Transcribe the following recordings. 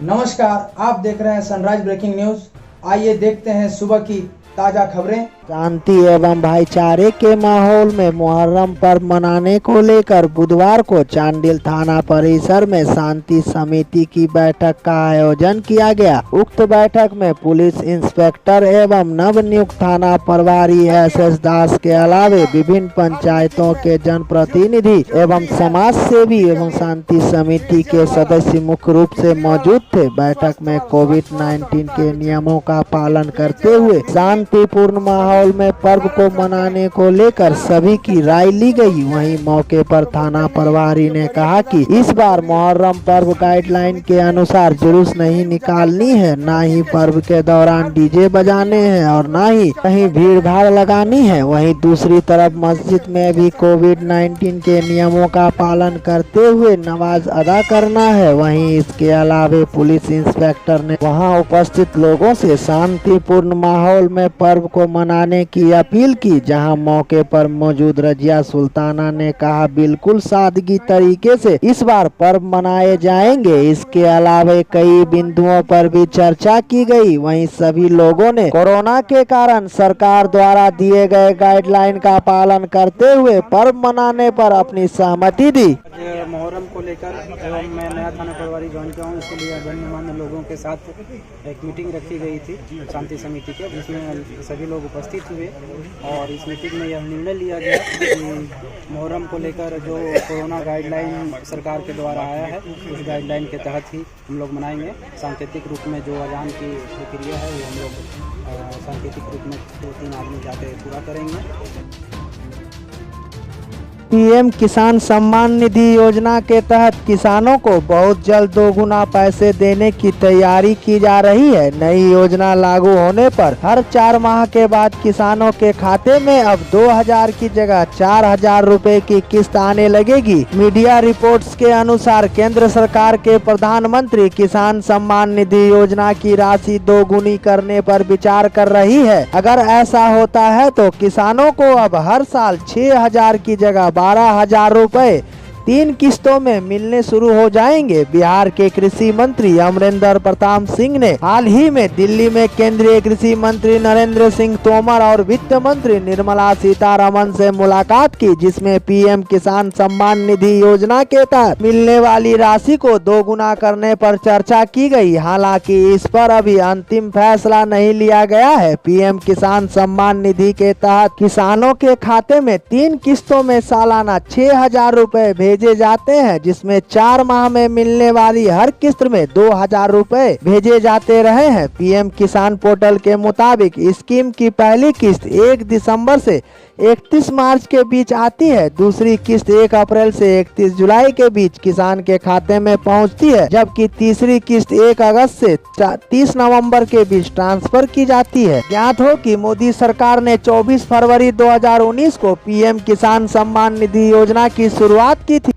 नमस्कार, आप देख रहे हैं सनराइज ब्रेकिंग न्यूज। आइए देखते हैं सुबह की ताजा खबरें। शांति एवं भाईचारे के माहौल में मुहर्रम पर्व मनाने को लेकर बुधवार को चांडिल थाना परिसर में शांति समिति की बैठक का आयोजन किया गया। उक्त बैठक में पुलिस इंस्पेक्टर एवं नवनियुक्त थाना प्रभारी SS दास के अलावे विभिन्न पंचायतों के जनप्रतिनिधि एवं समाज सेवी एवं शांति समिति के सदस्य मुख्य रूप से मौजूद थे। बैठक में कोविड-19 के नियमों का पालन करते हुए शांतिपूर्ण माहौल में पर्व को मनाने को लेकर सभी की राय ली गई। वहीं मौके पर थाना प्रभारी ने कहा कि इस बार मुहर्रम पर्व गाइडलाइन के अनुसार जुलूस नहीं निकालनी है, ना ही पर्व के दौरान डीजे बजाने हैं और ना ही कहीं भीड़ भाड़ लगानी है। वहीं दूसरी तरफ मस्जिद में भी कोविड-19 के नियमों का पालन करते हुए नमाज अदा करना है। वहीं इसके अलावे पुलिस इंस्पेक्टर ने वहां उपस्थित लोगों से शांतिपूर्ण माहौल में पर्व को मनाने की अपील की। जहां मौके पर मौजूद रजिया सुल्ताना ने कहा बिल्कुल सादगी तरीके से इस बार पर्व मनाए जाएंगे। इसके अलावा कई बिंदुओं पर भी चर्चा की गई। वहीं सभी लोगों ने कोरोना के कारण सरकार द्वारा दिए गए गाइडलाइन का पालन करते हुए पर्व मनाने पर अपनी सहमति दी। मुहर्रम को लेकर एवं मैं नया थाना प्रभारी ज्वाइन किया हूँ, इसलिए गणमान्य लोगों के साथ एक मीटिंग रखी गई थी शांति समिति के, जिसमें सभी लोग उपस्थित हुए और इस मीटिंग में यह निर्णय लिया गया कि मुहर्रम को लेकर जो कोरोना गाइडलाइन सरकार के द्वारा आया है उस गाइडलाइन के तहत ही हम लोग मनाएंगे। सांकेतिक रूप में जो अजान की प्रक्रिया है वो हम लोग सांकेतिक रूप में 2-3 आदमी जाके पूरा करेंगे। पीएम किसान सम्मान निधि योजना के तहत किसानों को बहुत जल्द 2 गुना पैसे देने की तैयारी की जा रही है। नई योजना लागू होने पर हर 4 माह के बाद किसानों के खाते में अब 2000 की जगह 4000 रुपए की किस्त आने लगेगी। मीडिया रिपोर्ट्स के अनुसार केंद्र सरकार के प्रधानमंत्री किसान सम्मान निधि योजना की राशि 2 गुनी करने पर विचार कर रही है। अगर ऐसा होता है तो किसानों को अब हर साल 6000 की जगह 12,000 रुपए 3 किस्तों में मिलने शुरू हो जाएंगे। बिहार के कृषि मंत्री अमरेंद्र प्रताप सिंह ने हाल ही में दिल्ली में केंद्रीय कृषि मंत्री नरेंद्र सिंह तोमर और वित्त मंत्री निर्मला सीतारमण से मुलाकात की, जिसमें पीएम किसान सम्मान निधि योजना के तहत मिलने वाली राशि को 2 गुना करने पर चर्चा की गई। हालांकि इस पर अभी अंतिम फैसला नहीं लिया गया है। पीएम किसान सम्मान निधि के तहत किसानों के खाते में 3 किस्तों में सालाना 6000 रुपए भेजे जाते हैं, जिसमें 4 माह में मिलने वाली हर किस्त में 2000 रुपए भेजे जाते रहे हैं। पीएम किसान पोर्टल के मुताबिक स्कीम की पहली किस्त 1 दिसंबर से 31 मार्च के बीच आती है। दूसरी किस्त 1 अप्रैल से 31 जुलाई के बीच किसान के खाते में पहुंचती है, जबकि तीसरी किस्त 1 अगस्त से 30 नवंबर के बीच ट्रांसफर की जाती है। ज्ञात हो कि मोदी सरकार ने 24 फरवरी 2019 को पीएम किसान सम्मान निधि योजना की शुरुआत की थी।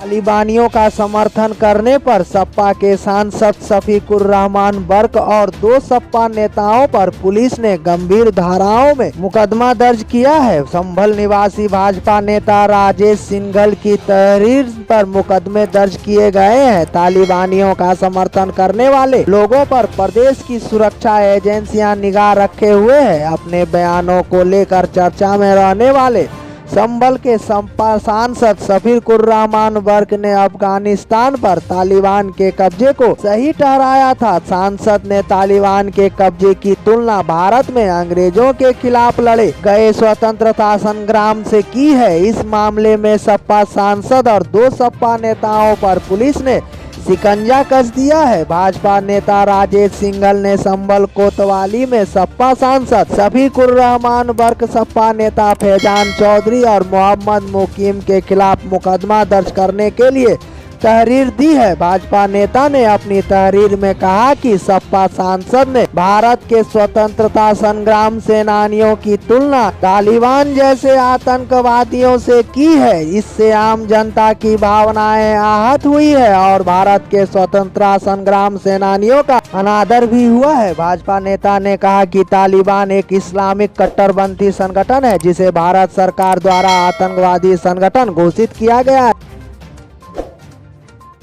तालिबानियों का समर्थन करने पर सपा के सांसद शफीकुर रहमान बर्क और 2 सपा नेताओं पर पुलिस ने गंभीर धाराओं में मुकदमा दर्ज किया है। संभल निवासी भाजपा नेता राजेश सिंघल की तहरीर पर मुकदमे दर्ज किए गए हैं। तालिबानियों का समर्थन करने वाले लोगों पर प्रदेश की सुरक्षा एजेंसियां निगाह रखे हुए हैं। अपने बयानों को लेकर चर्चा में रहने वाले संभल के सांसद शफीकुर रहमान बर्क ने अफगानिस्तान पर तालिबान के कब्जे को सही ठहराया था। सांसद ने तालिबान के कब्जे की तुलना भारत में अंग्रेजों के खिलाफ लड़े गए स्वतंत्रता संग्राम से की है। इस मामले में सपा सांसद और 2 सपा नेताओं पर पुलिस ने शिकंजा कस दिया है। भाजपा नेता राजेश सिंघल ने संभल कोतवाली में सपा सांसद शफीकुर रहमान बर्क, सपा नेता फैजान चौधरी और मोहम्मद मुकीम के खिलाफ मुकदमा दर्ज करने के लिए तहरीर दी है। भाजपा नेता ने अपनी तहरीर में कहा कि सपा सांसद ने भारत के स्वतंत्रता संग्राम सेनानियों की तुलना तालिबान जैसे आतंकवादियों से की है। इससे आम जनता की भावनाएं आहत हुई है और भारत के स्वतंत्रता संग्राम सेनानियों का अनादर भी हुआ है। भाजपा नेता ने कहा कि तालिबान एक इस्लामिक कट्टरपंथी संगठन है, जिसे भारत सरकार द्वारा आतंकवादी संगठन घोषित किया गया है।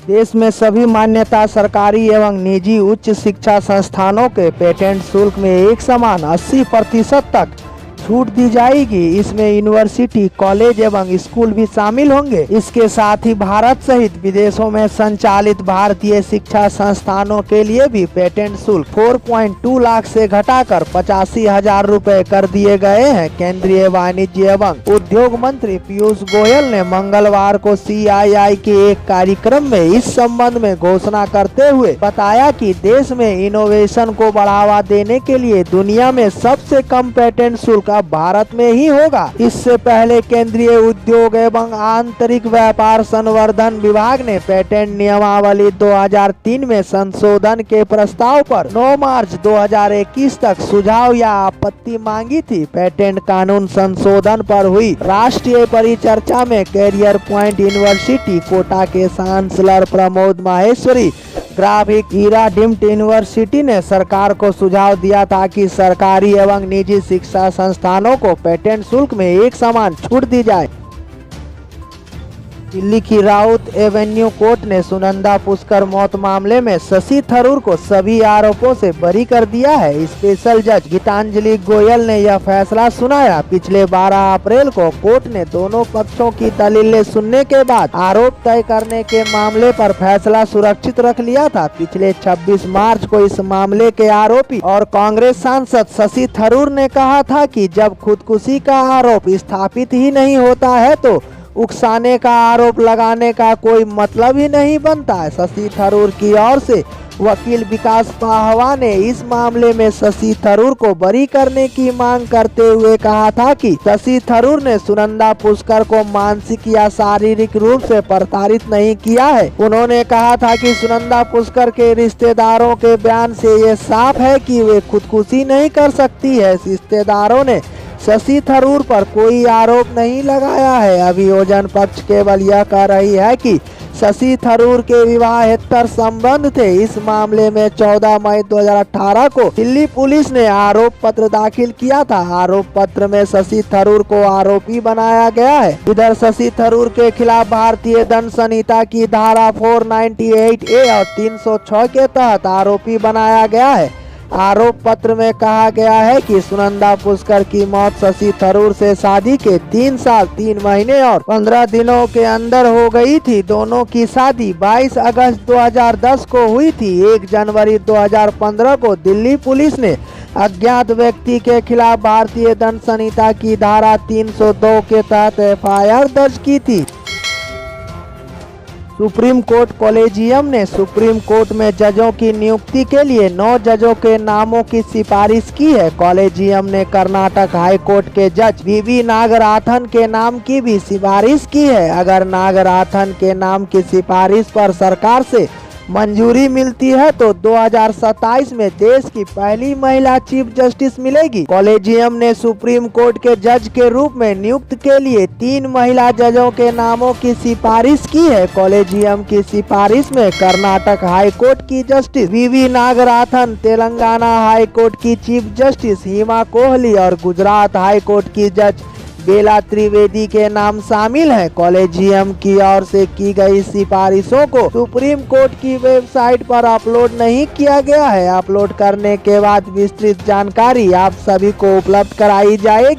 देश में सभी मान्यता सरकारी एवं निजी उच्च शिक्षा संस्थानों के पेटेंट शुल्क में एक समान 80% तक छूट दी जाएगी। इसमें यूनिवर्सिटी, कॉलेज एवं स्कूल भी शामिल होंगे। इसके साथ ही भारत सहित विदेशों में संचालित भारतीय शिक्षा संस्थानों के लिए भी पेटेंट शुल्क 4.2 लाख से घटाकर 85,000 रुपए कर दिए गए हैं। केंद्रीय वाणिज्य एवं उद्योग मंत्री पीयूष गोयल ने मंगलवार को CII के एक कार्यक्रम में इस संबंध में घोषणा करते हुए बताया कि देश में इनोवेशन को बढ़ावा देने के लिए दुनिया में सबसे कम पेटेंट शुल्क अब भारत में ही होगा। इससे पहले केंद्रीय उद्योग एवं आंतरिक व्यापार संवर्धन विभाग ने पेटेंट नियमावली 2003 में संशोधन के प्रस्ताव पर 9 मार्च 2021 तक सुझाव या आपत्ति मांगी थी। पेटेंट कानून संशोधन पर हुई राष्ट्रीय परिचर्चा में कैरियर पॉइंट यूनिवर्सिटी कोटा के चांसलर प्रमोद माहेश्वरी, ग्राफिक हीरा डीम्ड यूनिवर्सिटी ने सरकार को सुझाव दिया था कि सरकारी एवं निजी शिक्षा संस्थानों को पेटेंट शुल्क में एक समान छूट दी जाए। दिल्ली की राउत एवेन्यू कोर्ट ने सुनंदा पुष्कर मौत मामले में शशि थरूर को सभी आरोपों से बरी कर दिया है। स्पेशल जज गीतांजलि गोयल ने यह फैसला सुनाया। पिछले 12 अप्रैल को कोर्ट ने दोनों पक्षों की दलीलें सुनने के बाद आरोप तय करने के मामले पर फैसला सुरक्षित रख लिया था। पिछले 26 मार्च को इस मामले के आरोपी और कांग्रेस सांसद शशि थरूर ने कहा था कि जब खुदकुशी का आरोप स्थापित ही नहीं होता है तो उकसाने का आरोप लगाने का कोई मतलब ही नहीं बनता है। शशि थरूर की ओर से वकील विकास पाहवा ने इस मामले में शशि थरूर को बरी करने की मांग करते हुए कहा था कि शशि थरूर ने सुनंदा पुष्कर को मानसिक या शारीरिक रूप से प्रताड़ित नहीं किया है। उन्होंने कहा था कि सुनंदा पुष्कर के रिश्तेदारों के बयान से ये साफ है कि वे खुदकुशी नहीं कर सकती है। रिश्तेदारों ने शशि थरूर पर कोई आरोप नहीं लगाया है। अभियोजन पक्ष केवल यह कह रही है कि शशि थरूर के विवाहेतर संबंध थे। इस मामले में 14 मई 2018 को दिल्ली पुलिस ने आरोप पत्र दाखिल किया था। आरोप पत्र में शशि थरूर को आरोपी बनाया गया है। इधर शशि थरूर के खिलाफ भारतीय दंड संहिता की धारा 498A और 306 के तहत आरोपी बनाया गया है। आरोप पत्र में कहा गया है कि सुनंदा पुष्कर की मौत शशि थरूर से शादी के 3 साल 3 महीने और 15 दिनों के अंदर हो गई थी। दोनों की शादी 22 अगस्त 2010 को हुई थी। 1 जनवरी 2015 को दिल्ली पुलिस ने अज्ञात व्यक्ति के खिलाफ भारतीय दंड संहिता की धारा 302 के तहत FIR दर्ज की थी। सुप्रीम कोर्ट कॉलेजियम ने सुप्रीम कोर्ट में जजों की नियुक्ति के लिए 9 जजों के नामों की सिफारिश की है। कॉलेजियम ने कर्नाटक हाई कोर्ट के जज VV नागराथन के नाम की भी सिफारिश की है। अगर नागराथन के नाम की सिफारिश पर सरकार से मंजूरी मिलती है तो 2027 में देश की पहली महिला चीफ जस्टिस मिलेगी। कॉलेजियम ने सुप्रीम कोर्ट के जज के रूप में नियुक्त के लिए 3 महिला जजों के नामों की सिफारिश की है। कॉलेजियम की सिफारिश में कर्नाटक हाई कोर्ट की justice VV Nagarathna, Telangana high court की चीफ जस्टिस हिमा कोहली और गुजरात हाई कोर्ट की जज बेला त्रिवेदी के नाम शामिल हैं। कॉलेजियम की ओर से की गई सिफारिशों को सुप्रीम कोर्ट की वेबसाइट पर अपलोड नहीं किया गया है। अपलोड करने के बाद विस्तृत जानकारी आप सभी को उपलब्ध कराई जाएगी।